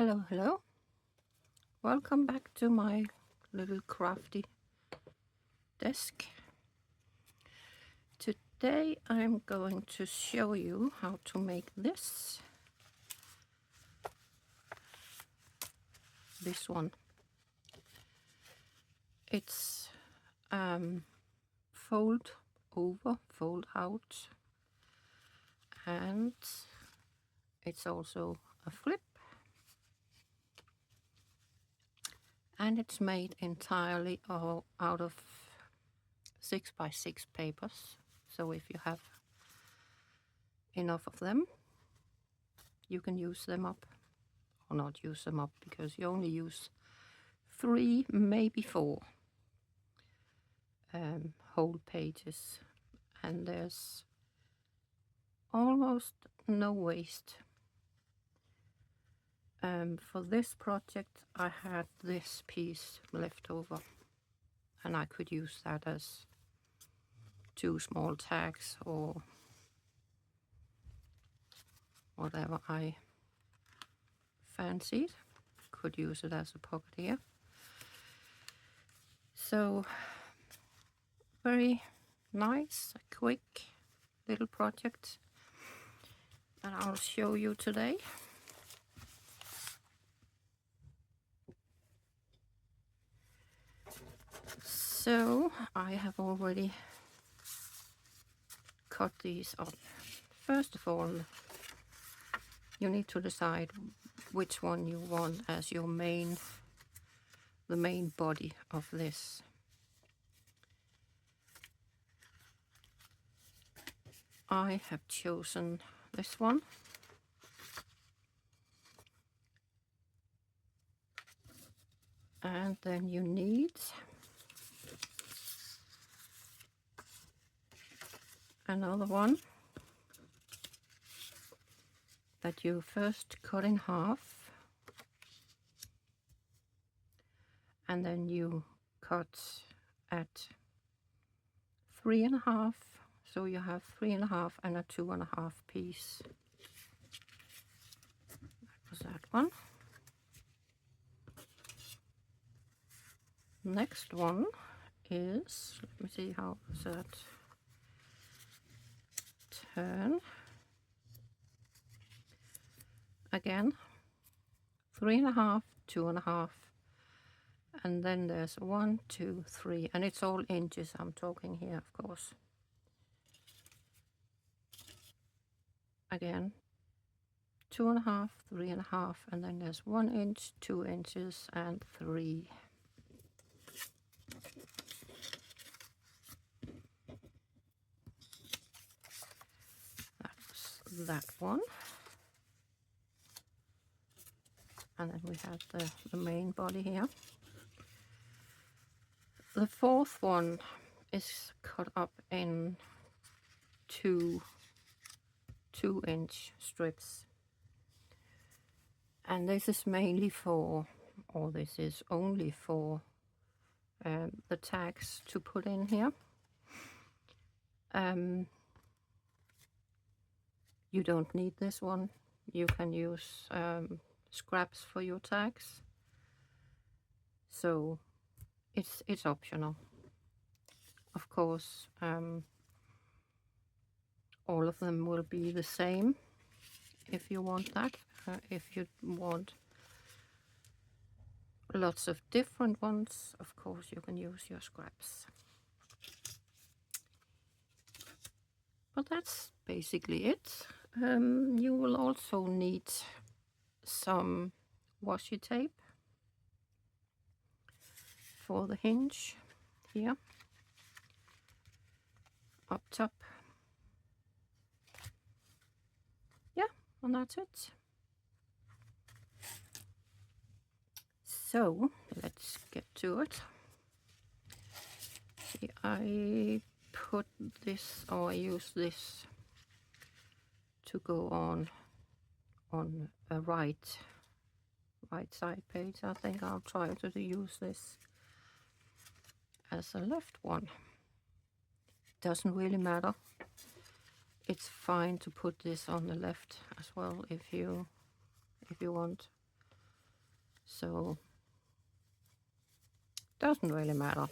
Hello, hello. Welcome back to my little crafty desk. Today I'm going to show you how to make this one. It's fold over, fold out, and it's also a flip, and it's made entirely out of 6x6 papers. So if you have enough of them, you can use them up, or not use them up, because you only use 3, maybe 4 whole pages, and there's almost no waste. For this project I had this piece left over, and I could use that as 2 small tags or whatever I fancied. Could use it as a pocket here. So very nice, quick little project that I'll show you today. So I have already cut these up. First of all, you need to decide which one you want as the main body of this. I have chosen this one. And then you need another one that you first cut in half, and then you cut at 3.5, so you have 3.5 and a 2.5 piece. That was that one. Next one is, let me see, how does that turn? Again, 3.5, 2.5, and then there's 1, 2, 3, and it's all inches I'm talking here, of course. Again, 2.5, 3.5, and then there's 1 inch, 2 inches, and 3. That's that one. And then we have the main body here. The fourth one is cut up in 2-inch strips, and this is mainly for, or this is only for the tags to put in here. You don't need this one. You can use scraps for your tags, so it's optional. Of course, all of them will be the same if you want that. If you want lots of different ones, of course you can use your scraps. But that's basically it. You will also need some washi tape for the hinge here up top. Yeah, and that's it. So let's get to it. See, I put this, or I use this to go on a right side page. I think I'll try to use this as a left one. Doesn't really matter. It's fine to put this on the left as well if you want. So doesn't really matter.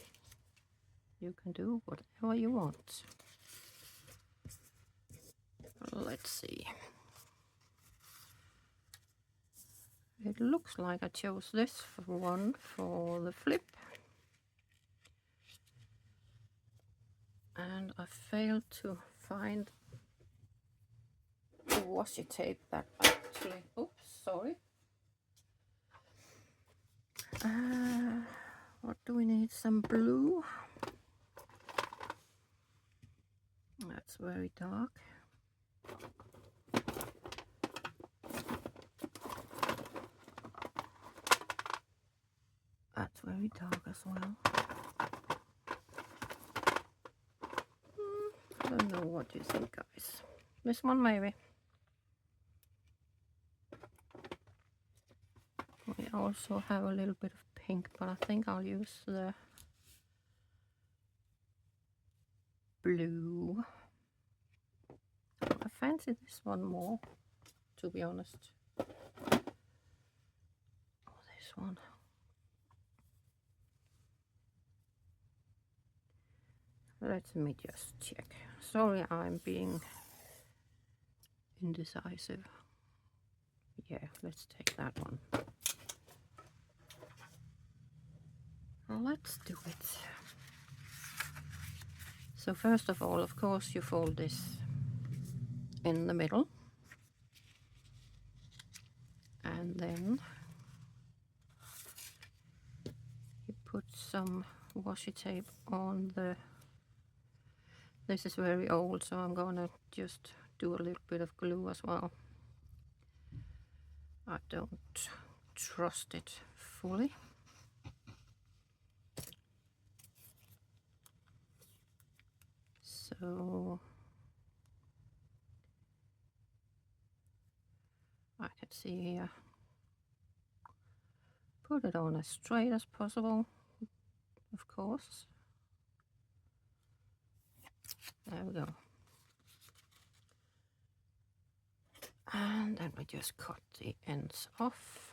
You can do whatever you want. Let's see. It looks like I chose this one for the flip. And I failed to find the washi tape that actually, oops, sorry. What do we need? Some blue. That's very dark. That's very dark as well. I don't know what you think, guys. This one maybe. We also have a little bit of pink, but I think I'll use the blue. I fancy this one more, to be honest. Oh, this one. Let me just check. Sorry, I'm being indecisive. Yeah, let's take that one. Let's do it. So first of all, of course, you fold this in the middle. And then you put some washi tape on the... This is very old, so I'm gonna just do a little bit of glue as well. I don't trust it fully. So I can see here. Put it on as straight as possible, of course. There we go. And then we just cut the ends off.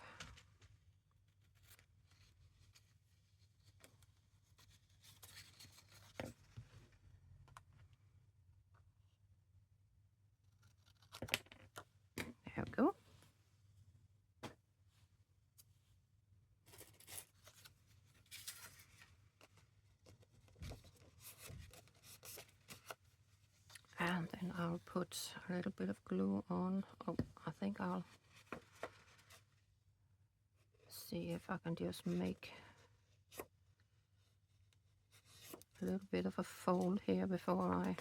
There we go. And then I'll put a little bit of glue on. Oh, I think I'll see if I can just make a little bit of a fold here before I...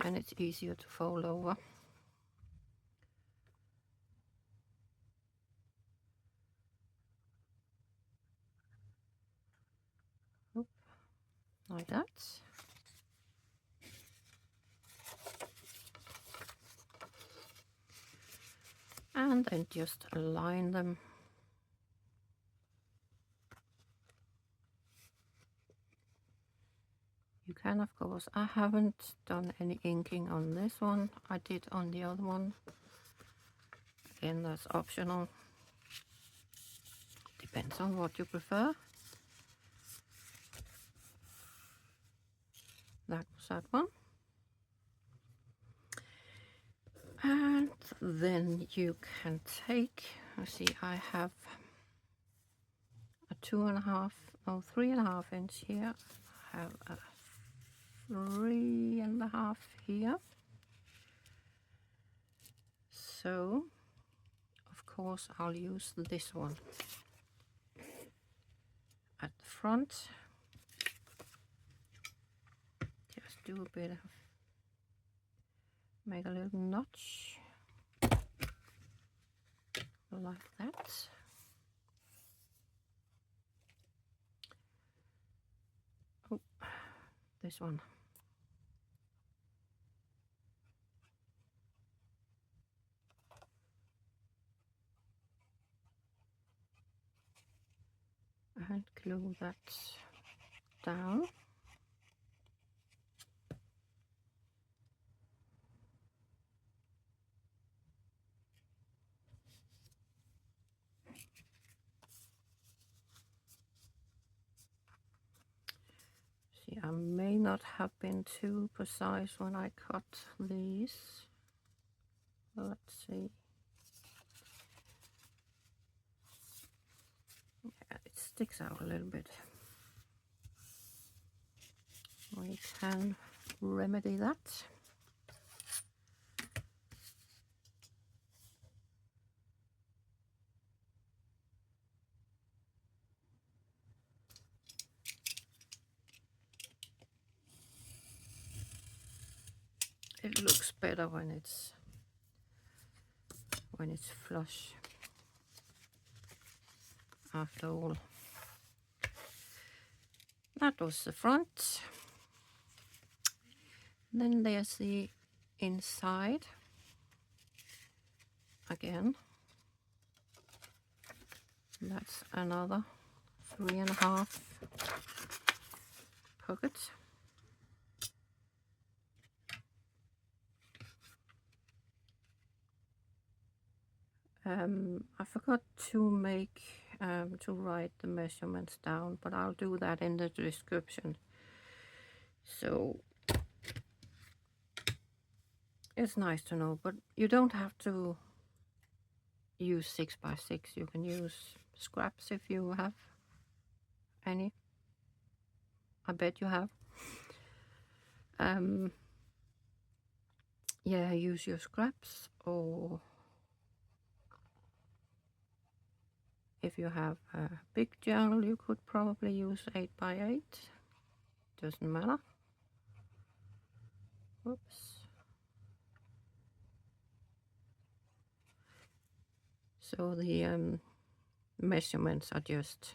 And it's easier to fold over. Oop, like that. And then just align them. You can, of course, I haven't done any inking on this one. I did on the other one. Again, that's optional. Depends on what you prefer. That was that one. And then you can take, let's see, I have a 3.5 inch here. I have a 3.5 here. So, of course, I'll use this one at the front. Just do a bit of, make a little notch like that. Oh, this one. And glue that down. not have been too precise when I cut these. Let's see. Yeah, it sticks out a little bit. We can remedy that. It looks better when it's flush. After all, that was the front. Then there's the inside again. That's another 3.5 pockets. I forgot to make to write the measurements down, but I'll do that in the description. So it's nice to know, but you don't have to use 6x6. You can use scraps if you have any. I bet you have. Yeah, use your scraps, or if you have a big journal, you could probably use 8x8. Doesn't matter. Whoops. So the measurements are just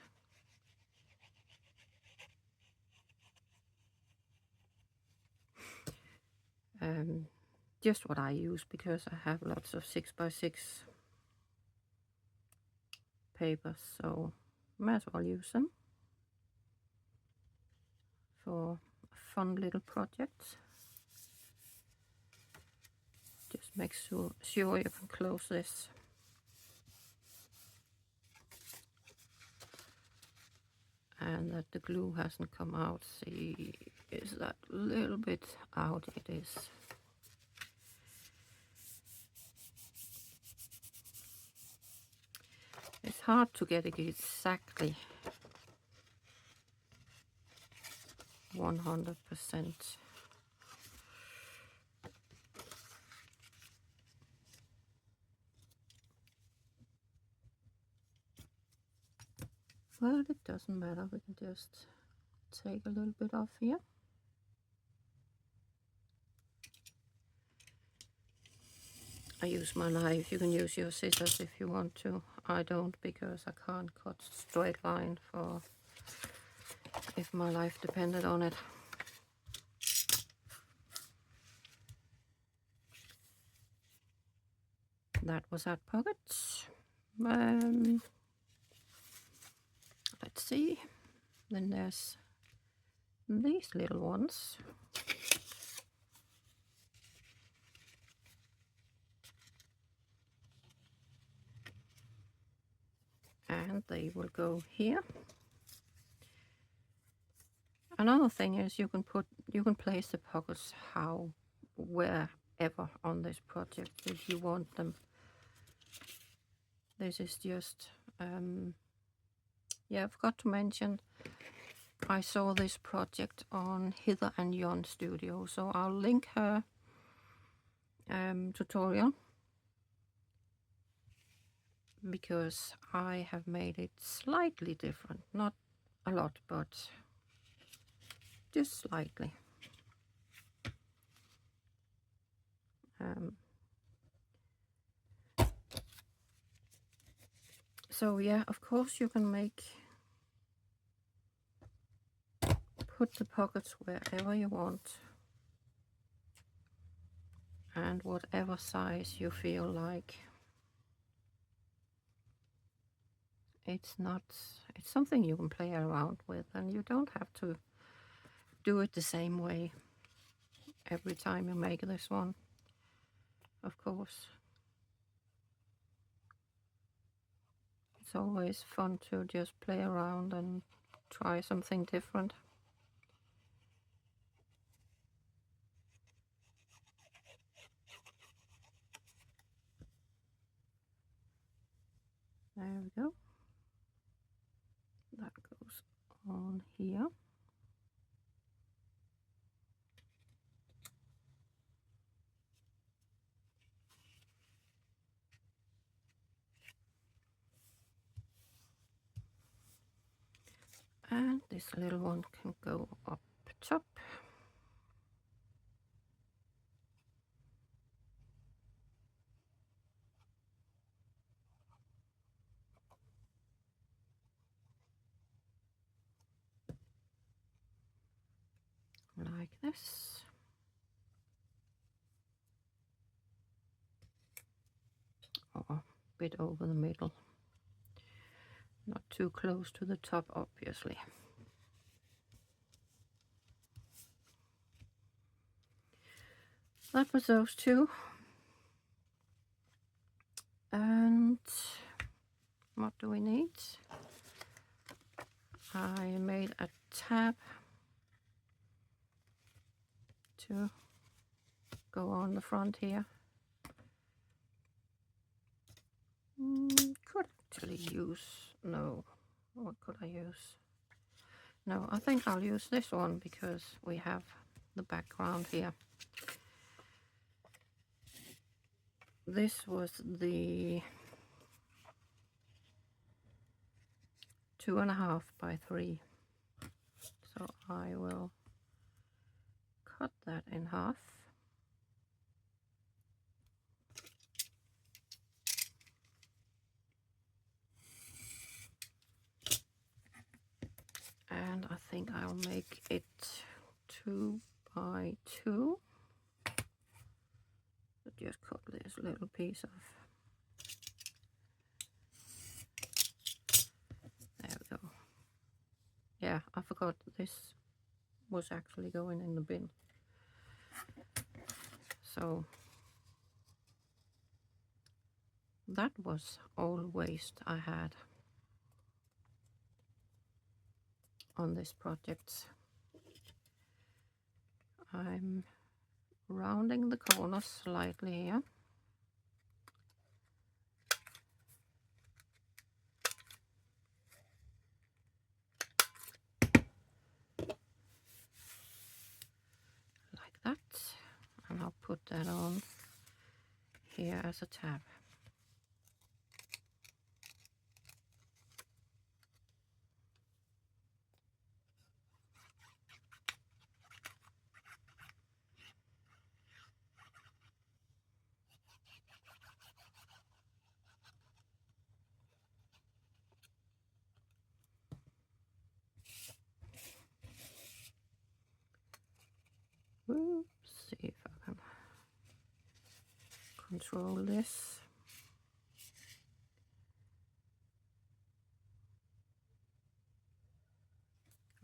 what I use, because I have lots of 6x6 papers, so might as well use them for fun little projects. Just make sure you can close this. And that the glue hasn't come out. See, is that a little bit out? It is. It's hard to get it exactly 100%. Well, it doesn't matter. We can just take a little bit off here. I use my knife. You can use your scissors if you want to. I don't, because I can't cut straight line for if my life depended on it. That was that pocket. Let's see. Then there's these little ones. And they will go here. Another thing is you can place the pockets wherever on this project if you want them. This is just yeah, I forgot to mention, I saw this project on Heather and Jon Studio, so I'll link her tutorial, because I have made it slightly different, not a lot, but just slightly. So yeah, of course you can put the pockets wherever you want, and whatever size you feel like. It's something you can play around with, and you don't have to do it the same way every time you make this one, of course. It's always fun to just play around and try something different. There we go. That goes on here. And this little one can go up top. Like this. Or a bit over the middle. Not too close to the top, obviously. That was those two. And what do we need? I made a tab to go on the front here. Could actually use, no, what could I use? No, I think I'll use this one because we have the background here. This was the 2.5 by 3. So I will cut that in half. And I think I'll make it 2 by 2. So just cut this little piece of. There we go. Yeah, I forgot this was actually going in the bin. So that was all waste I had on this project. I'm rounding the corners slightly here. Like that. And I'll put that on here as a tab. Oops, see if I can control this.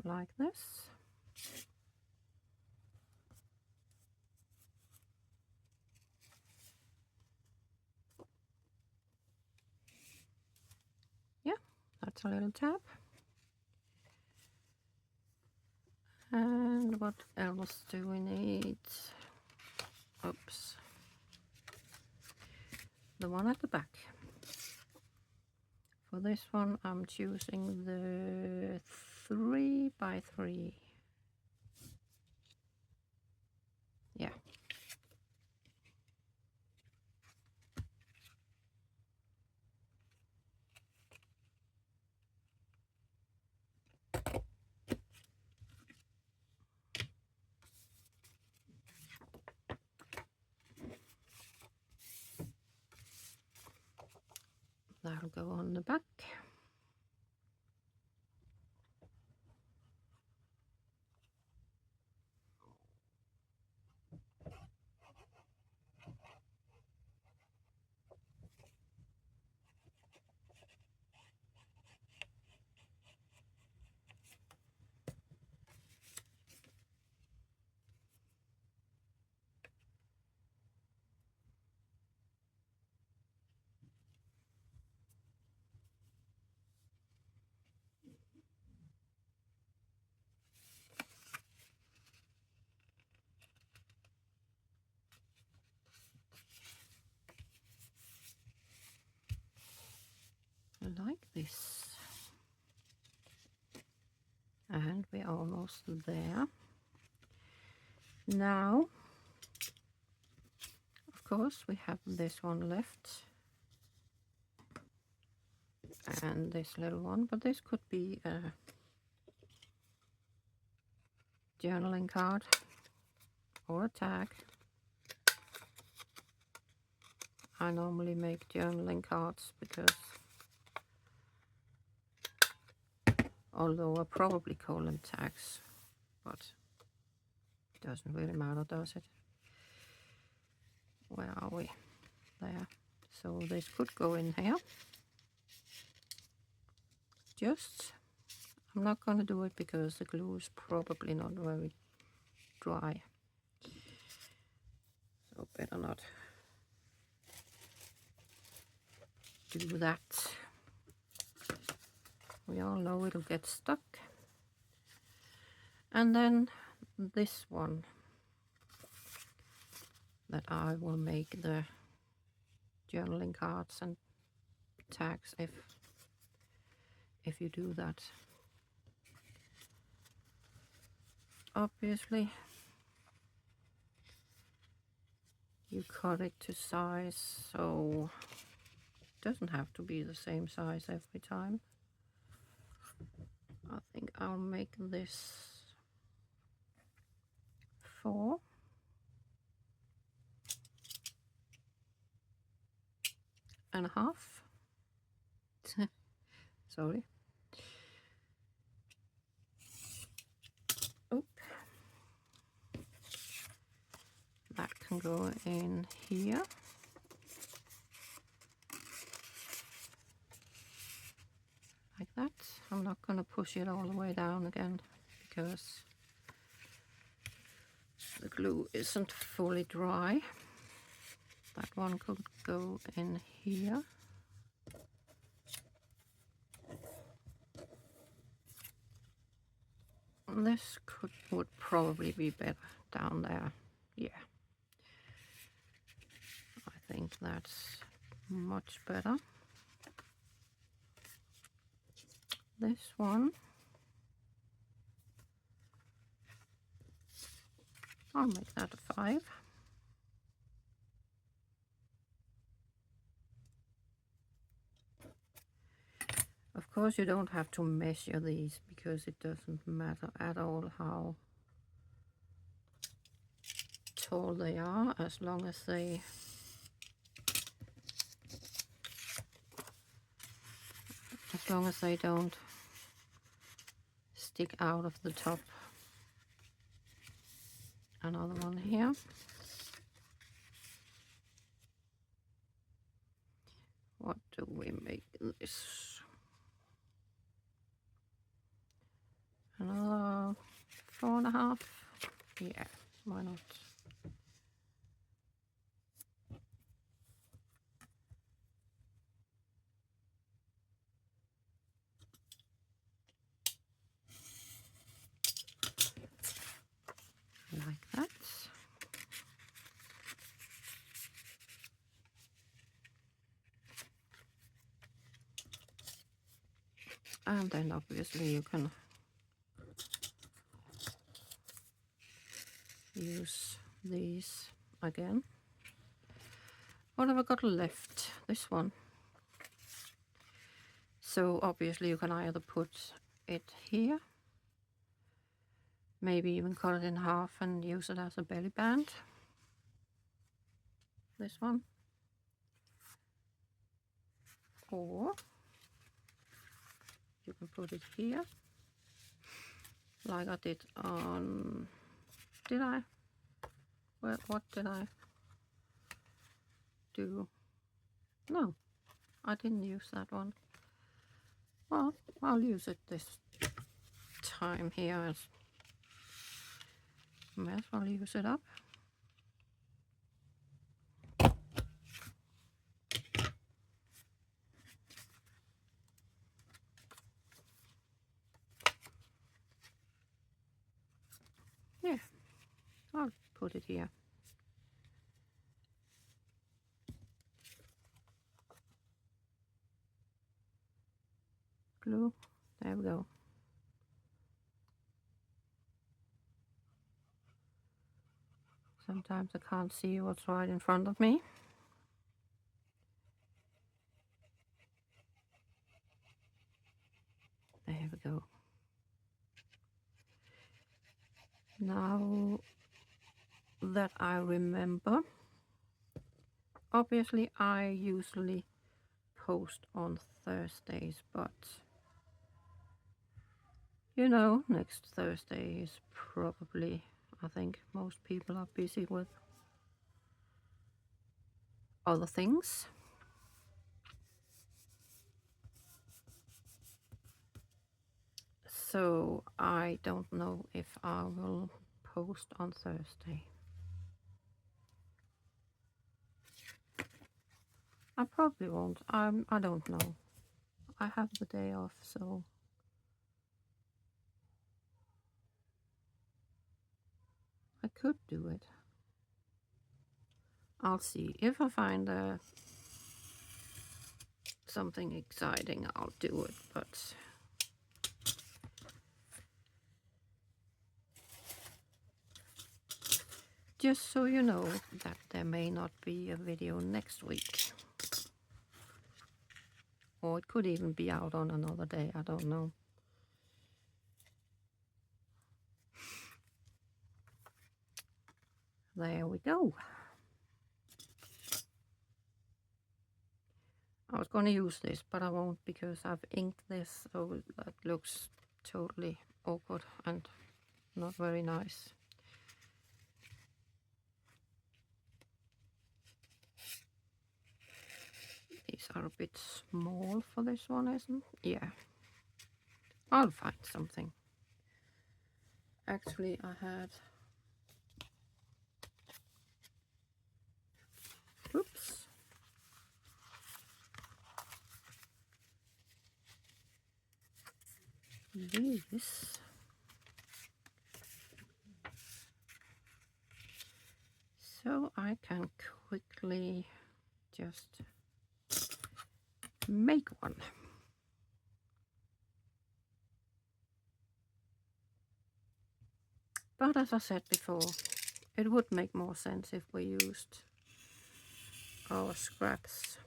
Like this. Yeah, that's a little tab. And what else do we need? Oops. The one at the back. For this one, I'm choosing the 3 by 3. Yeah. That'll go on the back. like this. And we're almost there. Now, of course, we have this one left. And this little one, but this could be a journaling card or a tag. I normally make journaling cards because, although I probably call them tags, but it doesn't really matter, does it? Where are we? There. So this could go in here. I'm not going to do it because the glue is probably not very dry. So better not do that. We all know it'll get stuck. And then this one that I will make the journaling cards and tags if you do that. Obviously you cut it to size, so it doesn't have to be the same size every time. I think I'll make this 4. And a half. Sorry. Oop. That can go in here. Like that. I'm not going to push it all the way down again because the glue isn't fully dry. That one could go in here. This would probably be better down there. Yeah. I think that's much better. This one, I'll make that a 5. Of course, you don't have to measure these because it doesn't matter at all how tall they are, as long as they don't stick out of the top. Another one here. What do we make this? Another 4.5. Yeah, why not? Like that. And then obviously you can use these again. What have I got left? This one. So obviously you can either put it here, maybe even cut it in half and use it as a belly band. This one. Or you can put it here, like I did on... Did I? Well, what did I do? No, I didn't use that one. Well, I'll use it this time here. May as well use it up. Yeah, I'll put it here. glue. There we go. Sometimes I can't see what's right in front of me. There we go. Now that I remember, obviously I usually post on Thursdays, but you know, next Thursday is probably, I think most people are busy with other things. So I don't know if I will post on Thursday. I probably won't. I don't know. I have the day off, so I could do it. I'll see. If I find something exciting, I'll do it, but just so you know that there may not be a video next week. Or it could even be out on another day, I don't know. There we go. I was going to use this, but I won't because I've inked this, so that looks totally awkward and not very nice. These are a bit small for this one, isn't it? Yeah. I'll find something. Actually, I had... Oops. This. So I can quickly just make one. But as I said before, it would make more sense if we used our scraps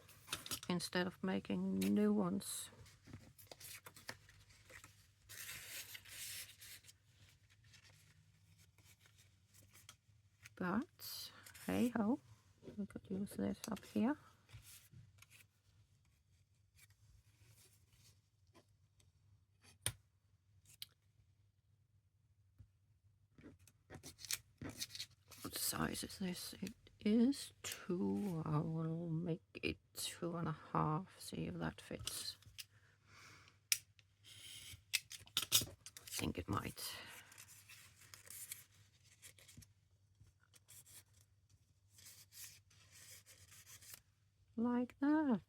instead of making new ones. But hey ho, we could use this up here. What size is this? It is 2. I will make it 2.5. See if that fits. I think it might. Like that.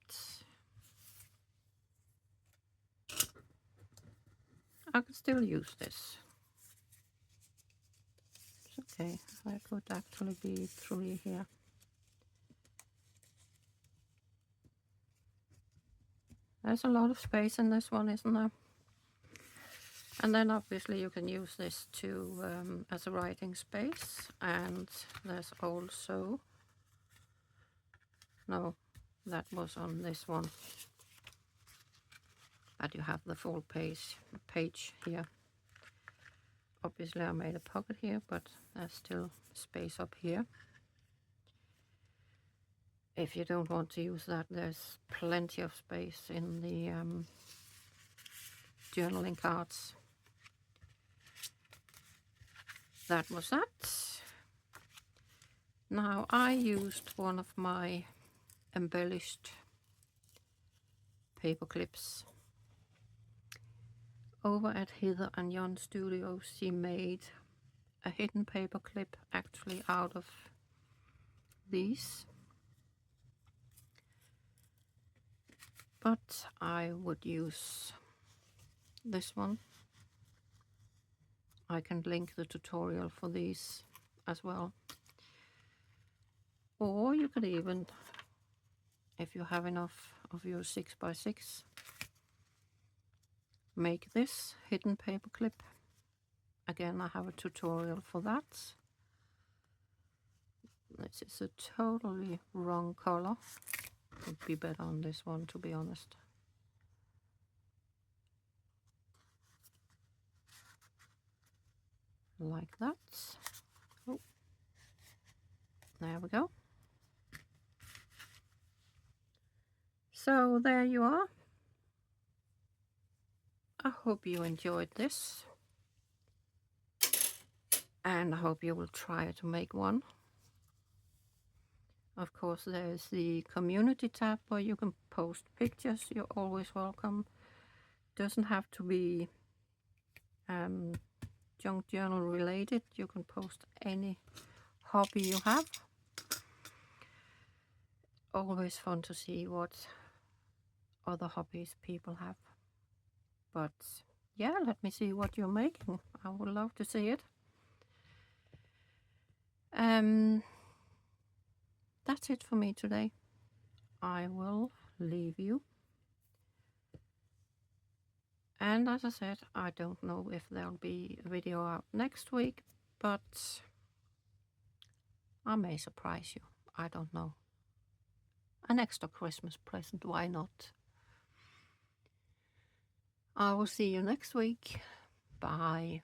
I could still use this. It's okay. I could actually be 3 here. There's a lot of space in this one, isn't there? And then obviously you can use this to as a writing space, and there's also, no, that was on this one, that you have the full page here. Obviously I made a pocket here, but there's still space up here. If you don't want to use that, there's plenty of space in the journaling cards. That was that. Now I used one of my embellished paper clips. Over at Heather and Jon Studios, she made a hidden paper clip actually out of these. But I would use this one. I can link the tutorial for these as well. Or you could even, if you have enough of your 6x6, make this hidden paperclip. Again, I have a tutorial for that. This is a totally wrong color. Would be better on this one, to be honest. Like that. Oh, there we go. So there you are. I hope you enjoyed this, and I hope you will try to make one. Of course, there's the community tab where you can post pictures. You're always welcome. Doesn't have to be junk journal related. You can post any hobby you have. Always fun to see what other hobbies people have. But yeah, let me see what you're making. I would love to see it. That's it for me today. I will leave you. And as I said, I don't know if there'll be a video out next week, but I may surprise you. I don't know. An extra Christmas present, why not? I will see you next week. Bye.